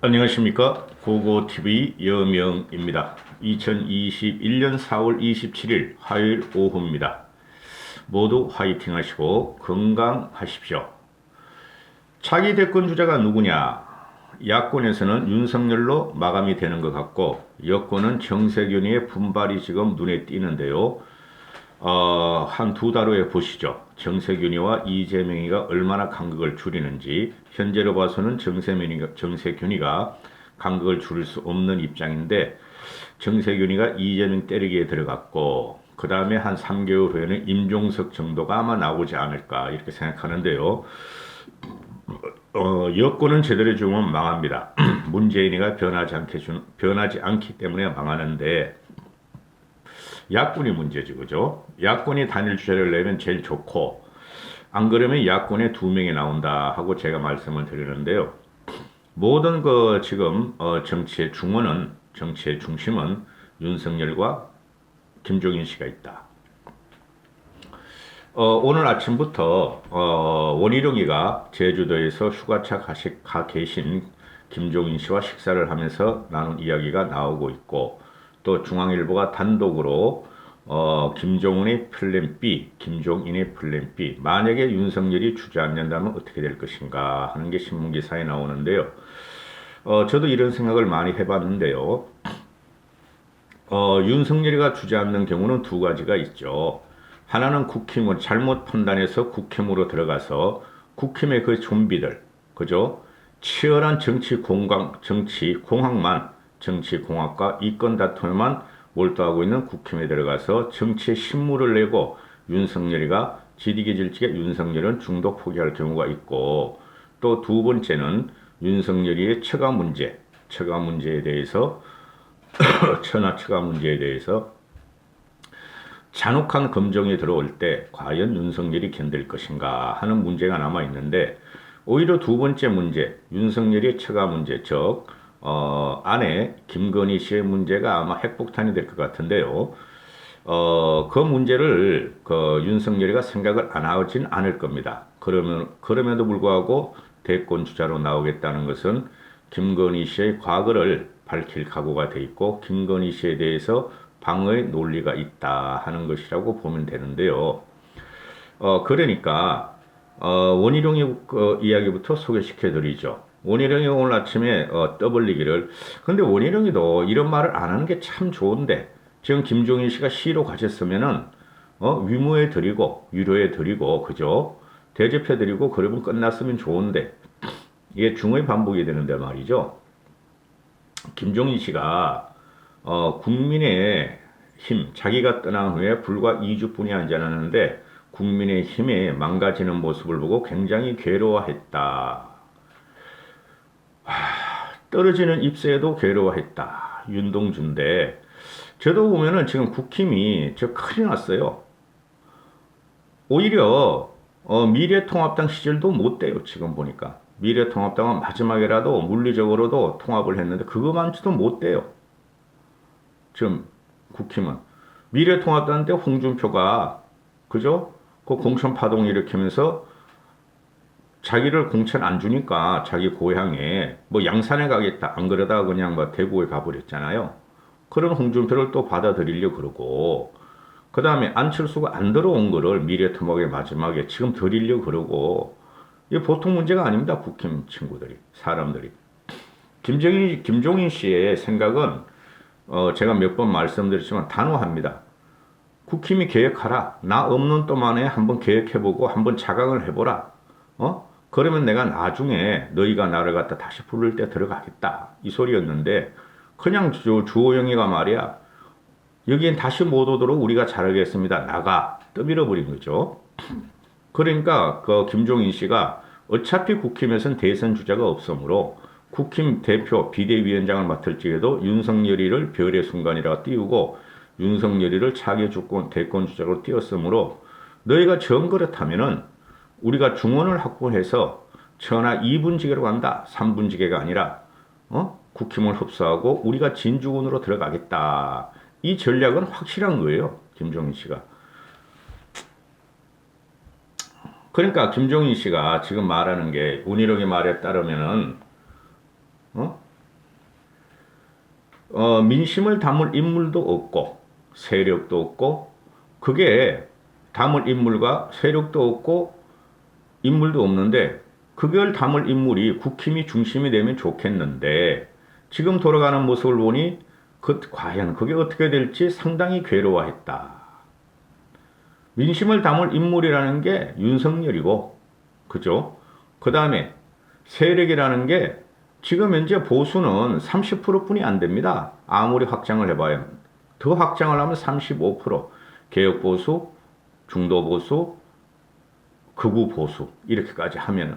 안녕하십니까. 고고TV 여명입니다. 2021년 4월 27일 화요일 오후입니다. 모두 화이팅 하시고 건강하십시오. 차기 대권 주자가 누구냐? 야권에서는 윤석열로 마감이 되는 것 같고 여권은 정세균의 분발이 지금 눈에 띄는데요. 한 두 달 후에 보시죠. 정세균이와 이재명이가 얼마나 간극을 줄이는지. 현재로 봐서는 정세균이가 간극을 줄일 수 없는 입장인데 정세균이가 이재명 때리기에 들어갔고 그 다음에 한 3개월 후에는 임종석 정도가 아마 나오지 않을까 이렇게 생각하는데요. 여권은 제대로 주면 망합니다. 문재인이가 변하지 않기 때문에 망하는데 야권이 문제지, 그죠? 야권이 단일 주자를 내면 제일 좋고, 안 그러면 야권에 두 명이 나온다 하고 제가 말씀을 드리는데요. 모든 지금, 정치의 중심은 윤석열과 김종인 씨가 있다. 오늘 아침부터, 원희룡이가 제주도에서 휴가차 가 계신 김종인 씨와 식사를 하면서 나눈 이야기가 나오고 있고, 또 중앙일보가 단독으로 김종인의 플랜 B, 만약에 윤석열이 주저앉는다면 어떻게 될 것인가 하는 게 신문 기사에 나오는데요. 저도 이런 생각을 많이 해봤는데요. 윤석열이가 주저앉는 경우는 두 가지가 있죠. 하나는 국힘을 잘못 판단해서 국힘으로 들어가서 국힘의 그 좀비들, 그죠? 치열한 정치 공학과 이권 다툼에만 몰두하고 있는 국힘에 들어가서 정치에 신물을 내고 윤석열이가 지디게 질지게 윤석열은 중도 포기할 경우가 있고 또 두 번째는 윤석열이의 처가 문제에 대해서 처가 문제에 대해서 잔혹한 검정이 들어올 때 과연 윤석열이 견딜 것인가 하는 문제가 남아 있는데 오히려 두 번째 문제, 윤석열의 처가 문제, 즉 아내 김건희 씨의 문제가 아마 핵폭탄이 될 것 같은데요. 그 문제를 윤석열이가 생각을 안 하진 않을 겁니다. 그럼에도 불구하고 대권 주자로 나오겠다는 것은 김건희 씨의 과거를 밝힐 각오가 돼 있고 김건희 씨에 대해서 방어의 논리가 있다 하는 것이라고 보면 되는데요. 그러니까 원희룡의 이야기부터 소개시켜 드리죠. 원희룡이 오늘 아침에 떠벌리기를 근데 원희룡이도 이런 말을 안 하는 게 참 좋은데 지금 김종인 씨가 시로 가셨으면은 위로해 드리고 그죠? 대접해 드리고 그러면 끝났으면 좋은데 이게 중의 반복이 되는데 말이죠. 김종인 씨가 국민의 힘 자기가 떠난 후에 불과 2주뿐이 안 지났는데 국민의 힘에 망가지는 모습을 보고 굉장히 괴로워했다. 떨어지는 입세에도 괴로워했다. 윤동주인데 저도 보면은 지금 국힘이 저 큰일 났어요. 오히려 미래통합당 시절도 못 돼요. 지금 보니까 미래통합당은 마지막에라도 물리적으로도 통합을 했는데 그거만치도 못 돼요. 지금 국힘은 미래통합당 때 홍준표가 그죠? 그 공천 파동 일으키면서 자기를 공천 안 주니까 자기 고향에 뭐 양산에 가겠다. 안 그러다가 그냥 뭐 대구에 가버렸잖아요. 그런 홍준표를 또 받아들이려 그러고 그 다음에 안철수가 안 들어온 거를 미래통합의 마지막에 지금 드리려 그러고 이게 보통 문제가 아닙니다. 국힘 친구들이 사람들이 김종인 씨의 생각은 제가 몇 번 말씀드렸지만 단호합니다. 국힘이 계획하라. 나 없는 동안에 한번 계획해보고 한번 자각을 해보라. 그러면 내가 나중에 너희가 나를 갖다 다시 부를 때 들어가겠다. 이 소리였는데 그냥 주호영이가 말이야. 여기엔 다시 못 오도록 우리가 잘하겠습니다. 나가. 떠밀어버린 거죠. 그러니까 그 김종인 씨가 어차피 국힘에선 대선 주자가 없으므로 국힘 대표 비대위원장을 맡을지에도 윤석열이를 별의 순간이라 띄우고 윤석열이를 차기 대권 주자로 띄웠으므로 너희가 정 그렇다면은 우리가 중원을 확보해서 천하 2분지계로 간다. 3분지계가 아니라 국힘을 흡수하고 우리가 진주군으로 들어가겠다. 이 전략은 확실한 거예요. 김종인 씨가. 그러니까 김종인 씨가 지금 말하는 게 운이력의 말에 따르면은 민심을 담을 인물도 없고 세력도 없고 그게 담을 인물과 세력도 없고 인물도 없는데 그걸 담을 인물이 국힘이 중심이 되면 좋겠는데 지금 돌아가는 모습을 보니 과연 그게 어떻게 될지 상당히 괴로워했다. 민심을 담을 인물이라는 게 윤석열이고 그죠? 그 다음에 세력이라는 게 지금 현재 보수는 30%뿐이 안 됩니다. 아무리 확장을 해봐요. 더 확장을 하면 35%. 개혁보수, 중도보수, 극우보수 이렇게까지 하면은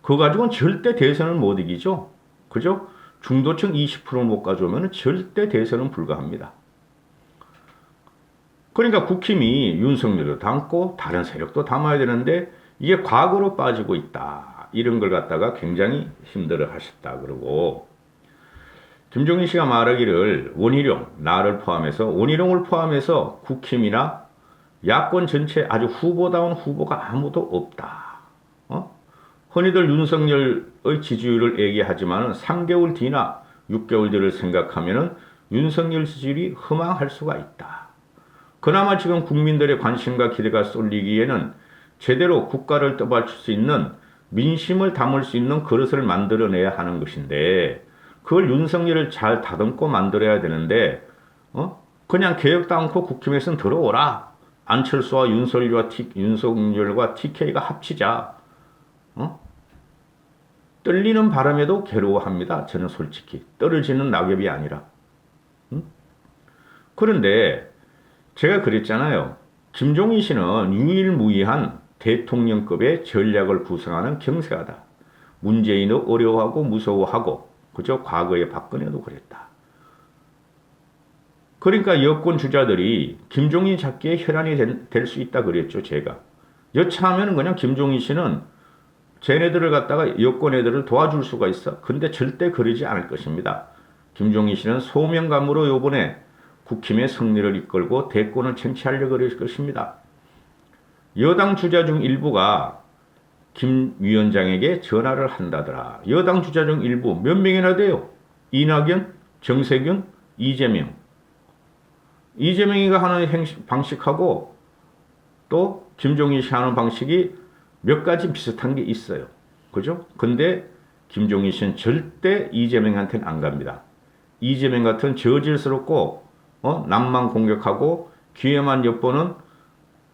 그거 가지고는 절대 대선을 못 이기죠. 그죠? 중도층 20%를 못 가져오면 절대 대선은 불가합니다. 그러니까 국힘이 윤석열도 담고 다른 세력도 담아야 되는데 이게 과거로 빠지고 있다. 이런 걸 갖다가 굉장히 힘들어 하셨다. 그러고 김종인 씨가 말하기를 원희룡, 나를 포함해서 원희룡을 포함해서 국힘이나 야권 전체 아주 후보다운 후보가 아무도 없다. 흔히들 윤석열의 지지율을 얘기하지만 3개월 뒤나 6개월 뒤를 생각하면 윤석열 지지율이 허망할 수가 있다. 그나마 지금 국민들의 관심과 기대가 쏠리기에는 제대로 국가를 떠받칠 수 있는 민심을 담을 수 있는 그릇을 만들어내야 하는 것인데 그걸 윤석열을 잘 다듬고 만들어야 되는데 그냥 개혁도 않고 국힘에서는 들어오라. 안철수와 윤석열과 TK가 합치자. 떨리는 바람에도 괴로워합니다. 저는 솔직히. 떨어지는 낙엽이 아니라. 그런데 제가 그랬잖아요. 김종인 씨는 유일무이한 대통령급의 전략을 구성하는 경세하다. 문재인을 어려워하고 무서워하고 그저 과거에 박근혜도 그랬다. 그러니까 여권 주자들이 김종인 찾기에 혈안이 될 수 있다 그랬죠. 제가. 여차하면 그냥 김종인 씨는 쟤네들을 갖다가 여권 애들을 도와줄 수가 있어. 근데 절대 그러지 않을 것입니다. 김종인 씨는 소명감으로 요번에 국힘의 승리를 이끌고 대권을 쟁취하려고 그럴 것입니다. 여당 주자 중 일부가 김 위원장에게 전화를 한다더라. 여당 주자 중 일부 몇 명이나 돼요? 이낙연, 정세균, 이재명. 이재명이가 하는 방식하고 또 김종인 씨 하는 방식이 몇 가지 비슷한 게 있어요. 그죠? 근데 김종인 씨는 절대 이재명한테는 안 갑니다. 이재명 같은 저질스럽고 남만 공격하고 기회만 엿보는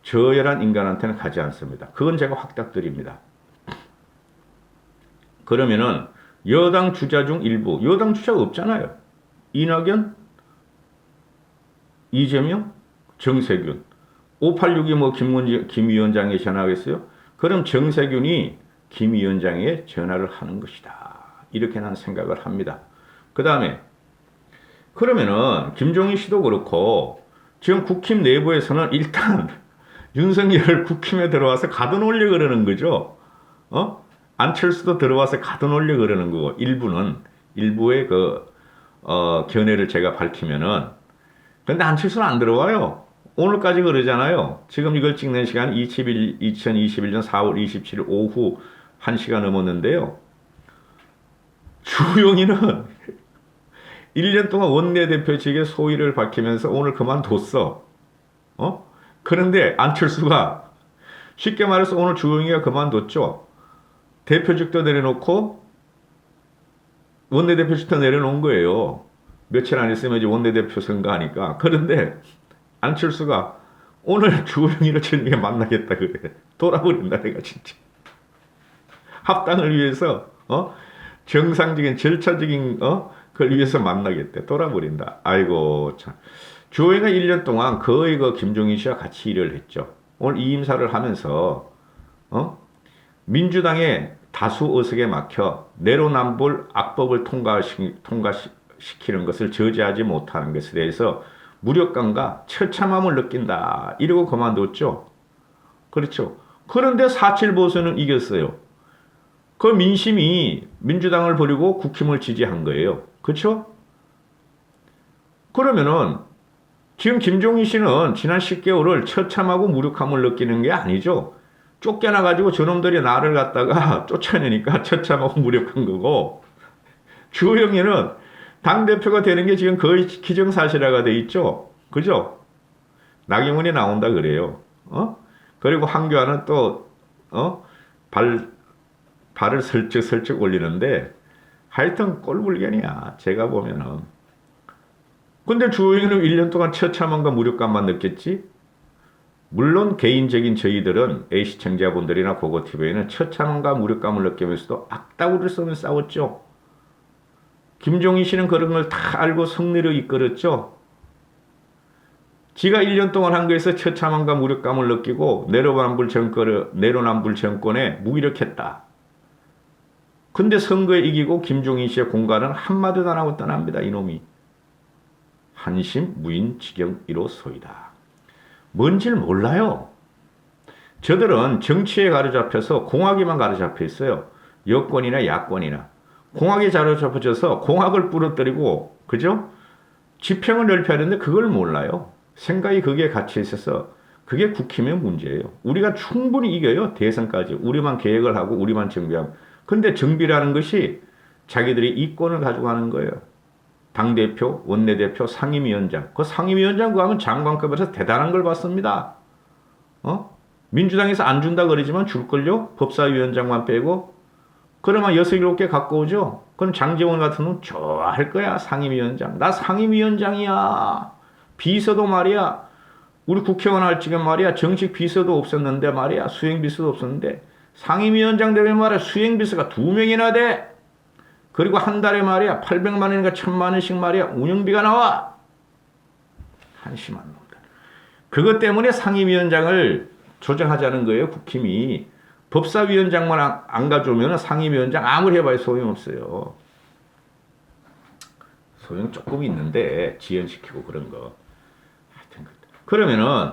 저열한 인간한테는 가지 않습니다. 그건 제가 확답드립니다. 그러면은 여당 주자 중 일부, 여당 주자가 없잖아요. 이낙연, 이재명, 정세균. 586이 뭐 김 위원장에 전화하겠어요? 그럼 정세균이 김 위원장에 전화를 하는 것이다. 이렇게 난 생각을 합니다. 그 다음에 그러면은 김종인 씨도 그렇고 지금 국힘 내부에서는 일단 윤석열을 국힘에 들어와서 가둬놓으려고 그러는 거죠. 안철수도 들어와서 가둬놓으려고 그러는 거고 일부의 견해를 제가 밝히면은 근데 안철수는 안 들어와요. 오늘까지 그러잖아요. 지금 이걸 찍는 시간 2021년 4월 27일 오후 1시가 넘었는데요. 주호영이는 1년 동안 원내대표직의 소위를 밝히면서 오늘 그만뒀어. 그런데 안철수가 쉽게 말해서 오늘 주호영이가 그만뒀죠. 대표직도 내려놓고 원내대표직도 내려놓은 거예요. 며칠 안 있으면 이제 원내대표 선거하니까. 그런데 안철수가 오늘 주호영이를 저녁에 만나겠다 그래. 돌아버린다 내가 진짜. 합당을 위해서 정상적인 절차적인 그걸 위해서 만나겠대. 돌아버린다. 아이고 참. 주호영이가 1년 동안 거의 김종인 씨와 같이 일을 했죠. 오늘 이 임사를 하면서 민주당의 다수 의석에 막혀 내로남불 악법을 통과시키는 것을 저지하지 못하는 것에 대해서 무력감과 처참함을 느낀다. 이러고 그만뒀죠. 그렇죠. 그런데 4.7 보수는 이겼어요. 그 민심이 민주당을 버리고 국힘을 지지한 거예요. 그렇죠? 그러면은 지금 김종인 씨는 지난 10개월을 처참하고 무력함을 느끼는 게 아니죠. 쫓겨나가지고 저놈들이 나를 갖다가 쫓아내니까 처참하고 무력한 거고 주호영이는 당대표가 되는 게 지금 거의 기정사실화가 돼 있죠. 그죠? 나경원이 나온다 그래요. 그리고 황교안은 또, 발을 슬쩍슬쩍 올리는데, 하여튼 꼴불견이야. 제가 보면은. 근데 주호영은 1년 동안 처참함과 무력감만 느꼈지? 물론 개인적인 저희들은 A 시청자분들이나 고고TV에는 처참함과 무력감을 느끼면서도 악다구를 쓰면서 싸웠죠. 김종인 씨는 그런 걸 다 알고 승리로 이끌었죠. 지가 1년 동안 한 거에서 처참함과 무력감을 느끼고 내로남불 정권에 무기력했다. 근데 선거에 이기고 김종인 씨의 공간은 한마디도 안 하고 떠납니다. 이놈이. 한심 무인지경이로소이다. 뭔지를 몰라요. 저들은 정치에 가로잡혀서 공학에만 가로잡혀 있어요. 여권이나 야권이나. 공학에 가로잡혀져서 공학을 부러뜨리고, 그죠? 지평을 넓혀야 되는데 그걸 몰라요. 생각이 거기에 갇혀 있어서 그게 국힘의 문제예요. 우리가 충분히 이겨요. 대선까지. 우리만 계획을 하고 우리만 정비하면. 근데 정비라는 것이 자기들이 이권을 가지고 하는 거예요. 당대표, 원내대표, 상임위원장. 그 상임위원장 그거 하면 장관급에서 대단한 걸 받습니다. 민주당에서 안 준다 그러지만 줄걸요? 법사위원장만 빼고. 그러면 6, 7개 갖고 오죠? 그럼 장제원 같은 놈 좋아할 거야. 상임위원장. 나 상임위원장이야. 비서도 말이야. 우리 국회의원 할 적에 말이야. 정식 비서도 없었는데 말이야. 수행비서도 없었는데. 상임위원장 되면 말이야. 수행비서가 2명이나 돼. 그리고 한 달에 말이야. 800만 원인가 1000만 원씩 말이야. 운영비가 나와. 한심한 놈들. 그것 때문에 상임위원장을 조정하자는 거예요. 국힘이. 법사위원장만 안 가져오면 상임위원장 아무리 해봐야 소용없어요. 소용 조금 있는데 지연시키고 그런 거. 하여튼 그러면은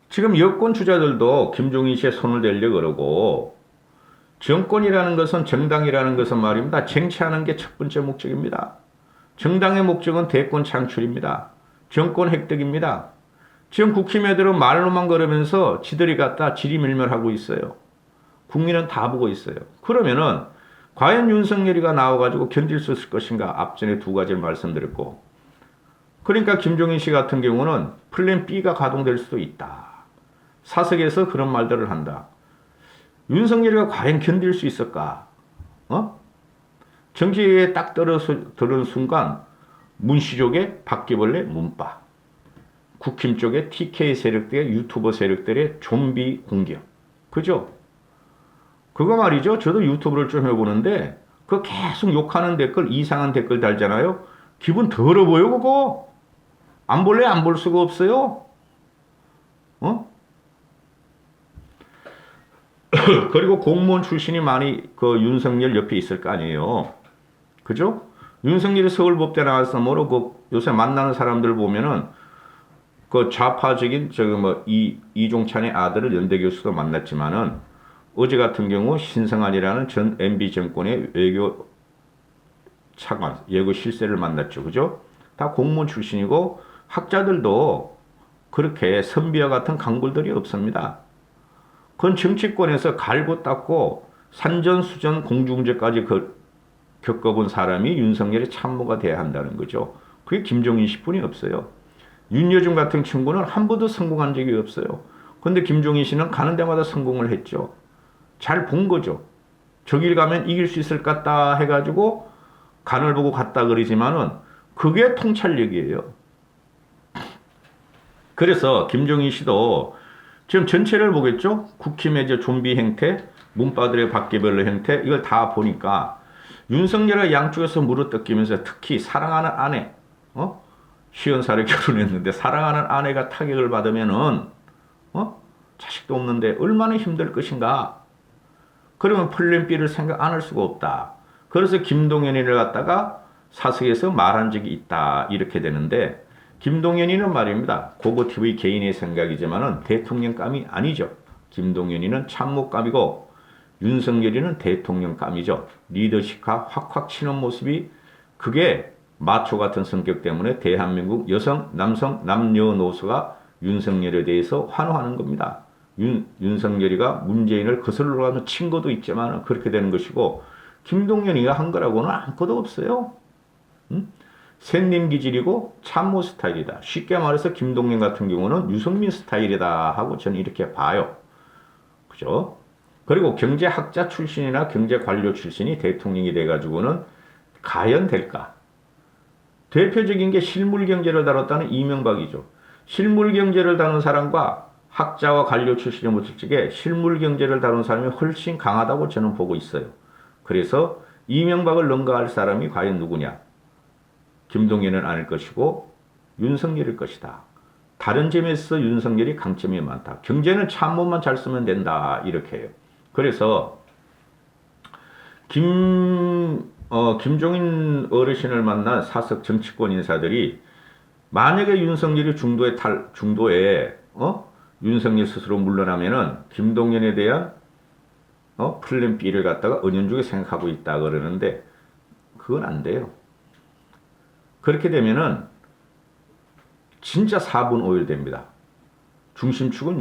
지금 여권 주자들도 김종인 씨의 손을 대려고 그러고 정권이라는 것은 정당이라는 것은 말입니다. 쟁취하는 게 첫 번째 목적입니다. 정당의 목적은 대권 창출입니다. 정권 획득입니다. 지금 국힘 애들은 말로만 걸으면서 지들이 갖다 지리멸멸하고 있어요. 국민은 다 보고 있어요. 그러면은 과연 윤석열이가 나와가지고 견딜 수 있을 것인가? 앞전에 2가지를 말씀드렸고. 그러니까 김종인 씨 같은 경우는 플랜 B가 가동될 수도 있다. 사석에서 그런 말들을 한다. 윤석열이가 과연 견딜 수 있을까? 정치에 딱 들은 순간 문시족의 바퀴벌레 문바, 국힘 쪽의 TK 세력들의 유튜버 세력들의 좀비 공격. 그죠? 그거 말이죠. 저도 유튜브를 좀 해보는데 그거 계속 욕하는 댓글, 이상한 댓글 달잖아요. 기분 더러워요 그거. 안 볼래? 안 볼 수가 없어요. 그리고 공무원 출신이 많이 그 윤석열 옆에 있을 거 아니에요. 그죠? 윤석열이 서울법대 나와서 뭐로 그 요새 만나는 사람들 보면은 그 좌파적인 이종찬의 아들을 연대 교수도 만났지만은 어제 같은 경우 신성한이라는 전 MB 정권의 외교 차관, 예고 실세를 만났죠. 그죠? 다 공무원 출신이고 학자들도 그렇게 선비와 같은 강골들이 없습니다. 그건 정치권에서 갈고 닦고 산전수전 공중제까지 겪어본 사람이 윤석열의 참모가 돼야 한다는 거죠. 그게 김종인 씨뿐이 없어요. 윤여준 같은 친구는 한 번도 성공한 적이 없어요. 그런데 김종인 씨는 가는 데마다 성공을 했죠. 잘 본 거죠. 저길 가면 이길 수 있을 것 같다 해가지고 간을 보고 갔다 그러지만은 그게 통찰력이에요. 그래서 김종인 씨도 지금 전체를 보겠죠? 국힘의 이제 좀비 형태, 문바들의 바퀴벌레 형태, 이걸 다 보니까 윤석열과 양쪽에서 물어뜯기면서 특히 사랑하는 아내, 시연사를 결혼했는데 사랑하는 아내가 타격을 받으면은, 자식도 없는데 얼마나 힘들 것인가. 그러면 플랜 B를 생각 안 할 수가 없다. 그래서 김동연이를 갖다가 사석에서 말한 적이 있다. 이렇게 되는데, 김동연이는 말입니다. 고고TV 개인의 생각이지만은 대통령감이 아니죠. 김동연이는 참모감이고 윤석열이는 대통령감이죠. 리더십과 확확 치는 모습이 그게 마초 같은 성격 때문에 대한민국 여성, 남성, 남녀노소가 윤석열에 대해서 환호하는 겁니다. 윤석열이가 문재인을 거슬러 가는 친거도 있지만 그렇게 되는 것이고 김동연이가 한 거라고는 아무것도 없어요. 샌님 기질이고 참모 스타일이다. 쉽게 말해서 김동연 같은 경우는 유승민 스타일이다 하고 저는 이렇게 봐요. 그죠? 그리고 경제학자 출신이나 경제관료 출신이 대통령이 돼가지고는 과연 될까? 대표적인 게 실물 경제를 다뤘다는 이명박이죠. 실물 경제를 다룬 사람과 학자와 관료 출신의 모습 쪽에 실물 경제를 다룬 사람이 훨씬 강하다고 저는 보고 있어요. 그래서 이명박을 능가할 사람이 과연 누구냐? 김동연은 아닐 것이고 윤석열일 것이다. 다른 점에서 윤석열이 강점이 많다. 경제는 참모만 잘 쓰면 된다. 이렇게 해요. 그래서 김종인 어르신을 만난 사석 정치권 인사들이 만약에 윤석열이 중도에 윤석열 스스로 물러나면은 김동연에 대한 플랜 B를 갖다가 은연중에 생각하고 있다 그러는데 그건 안 돼요. 그렇게 되면은 진짜 4분 5일 됩니다. 중심축은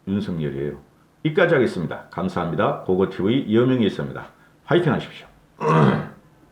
윤석열이에요. 여기까지 하겠습니다. 감사합니다. 고고TV 여명이 있습니다. 화이팅 하십시오.